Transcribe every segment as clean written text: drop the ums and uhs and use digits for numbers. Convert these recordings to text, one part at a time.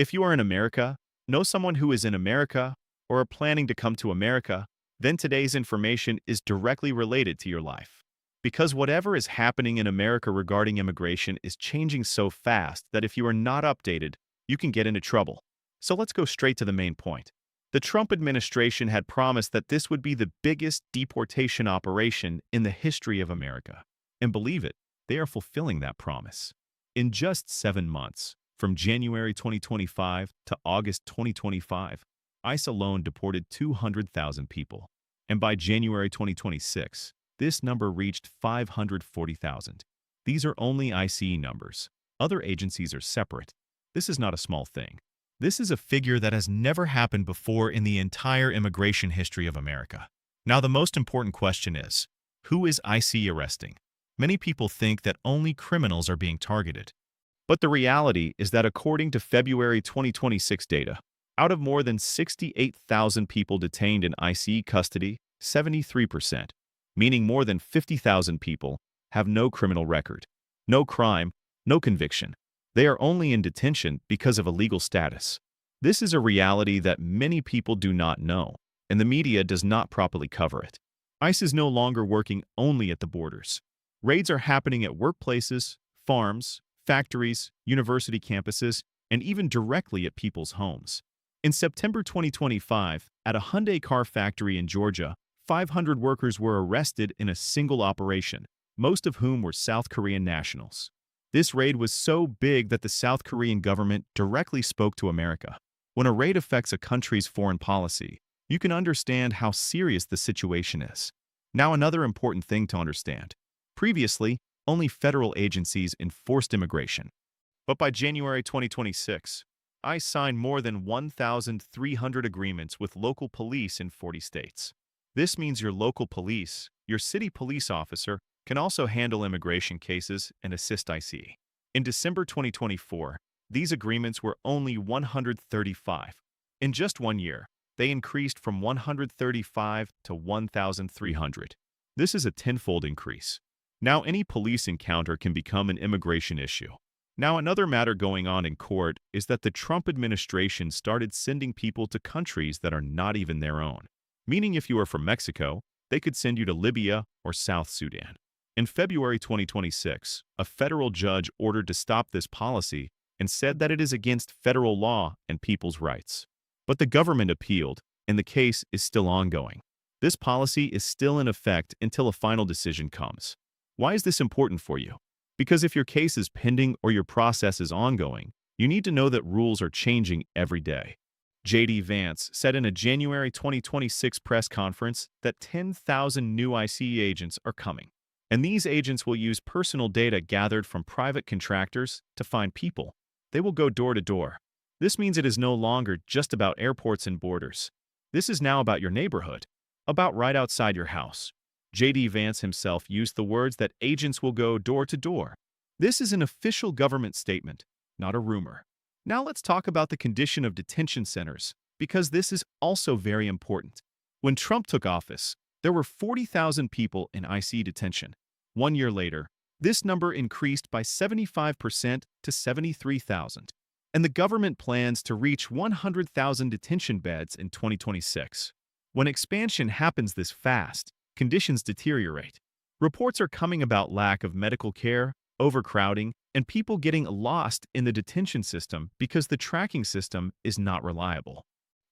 If you are in America, know someone who is in America, or are planning to come to America, then today's information is directly related to your life. Because whatever is happening in America regarding immigration is changing so fast that if you are not updated, you can get into trouble. So let's go straight to the main point. The Trump administration had promised that this would be the biggest deportation operation in the history of America. And believe it, they are fulfilling that promise. In just 7 months, from January 2025 to August 2025, ICE alone deported 200,000 people. And by January 2026, this number reached 540,000. These are only ICE numbers. Other agencies are separate. This is not a small thing. This is a figure that has never happened before in the entire immigration history of America. Now, the most important question is, who is ICE arresting? Many people think that only criminals are being targeted. But the reality is that according to February 2026 data, out of more than 68,000 people detained in ICE custody, 73%, meaning more than 50,000 people, have no criminal record, no crime, no conviction. They are only in detention because of a legal status. This is a reality that many people do not know, and the media does not properly cover it. ICE is no longer working only at the borders. Raids are happening at workplaces, farms, factories, university campuses, and even directly at people's homes. In September 2025, at a Hyundai car factory in Georgia, 500 workers were arrested in a single operation, most of whom were South Korean nationals. This raid was so big that the South Korean government directly spoke to America. When a raid affects a country's foreign policy, you can understand how serious the situation is. Now, another important thing to understand. Previously, only federal agencies enforced immigration. But by January 2026, ICE signed more than 1,300 agreements with local police in 40 states. This means your local police, your city police officer, can also handle immigration cases and assist ICE. In December 2024, these agreements were only 135. In just 1 year, they increased from 135 to 1,300. This is a tenfold increase. Now any police encounter can become an immigration issue. Now another matter going on in court is that the Trump administration started sending people to countries that are not even their own. Meaning if you are from Mexico, they could send you to Libya or South Sudan. In February 2026, a federal judge ordered to stop this policy and said that it is against federal law and people's rights. But the government appealed, and the case is still ongoing. This policy is still in effect until a final decision comes. Why is this important for you? Because if your case is pending or your process is ongoing, you need to know that rules are changing every day. J.D. Vance said in a January 2026 press conference that 10,000 new ICE agents are coming. And these agents will use personal data gathered from private contractors to find people. They will go door to door. This means it is no longer just about airports and borders. This is now about your neighborhood, about right outside your house. J.D. Vance himself used the words that agents will go door to door. This is an official government statement, not a rumor. Now let's talk about the condition of detention centers, because this is also very important. When Trump took office, there were 40,000 people in ICE detention. 1 year later, this number increased by 75% to 73,000. And the government plans to reach 100,000 detention beds in 2026. When expansion happens this fast, conditions deteriorate. Reports are coming about lack of medical care, overcrowding, and people getting lost in the detention system because the tracking system is not reliable.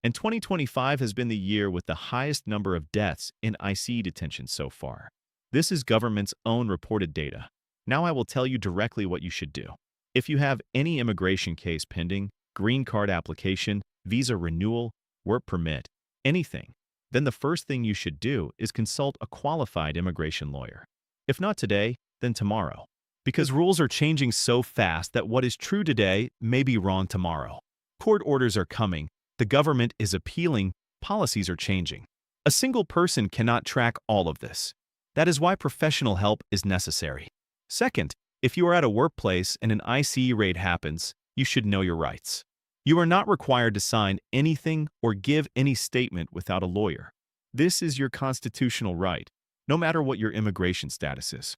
And 2025 has been the year with the highest number of deaths in ICE detention so far. This is government's own reported data. Now I will tell you directly what you should do. If you have any immigration case pending, green card application, visa renewal, work permit, anything, then the first thing you should do is consult a qualified immigration lawyer. If not today, then tomorrow. Because rules are changing so fast that what is true today may be wrong tomorrow. Court orders are coming, the government is appealing, policies are changing. A single person cannot track all of this. That is why professional help is necessary. Second, if you are at a workplace and an ICE raid happens, you should know your rights. You are not required to sign anything or give any statement without a lawyer. This is your constitutional right, no matter what your immigration status is.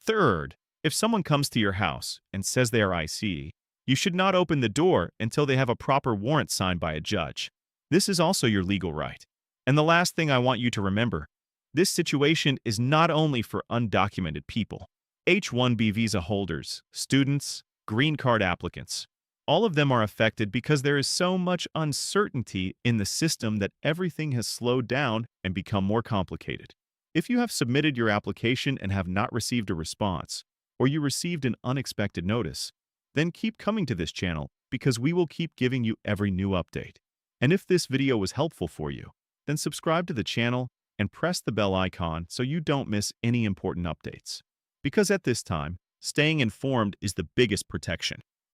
Third, if someone comes to your house and says they are ICE, you You should not open the door until they have a proper warrant signed by a judge. This is also your legal right. And the last thing I want you to remember, this situation is not only for undocumented people. H-1B visa holders, students, green card applicants, all of them are affected because there is so much uncertainty in the system that everything has slowed down and become more complicated. If you have submitted your application and have not received a response, or you received an unexpected notice, then keep coming to this channel because we will keep giving you every new update. And if this video was helpful for you, then subscribe to the channel and press the bell icon so you don't miss any important updates. Because at this time, staying informed is the biggest protection.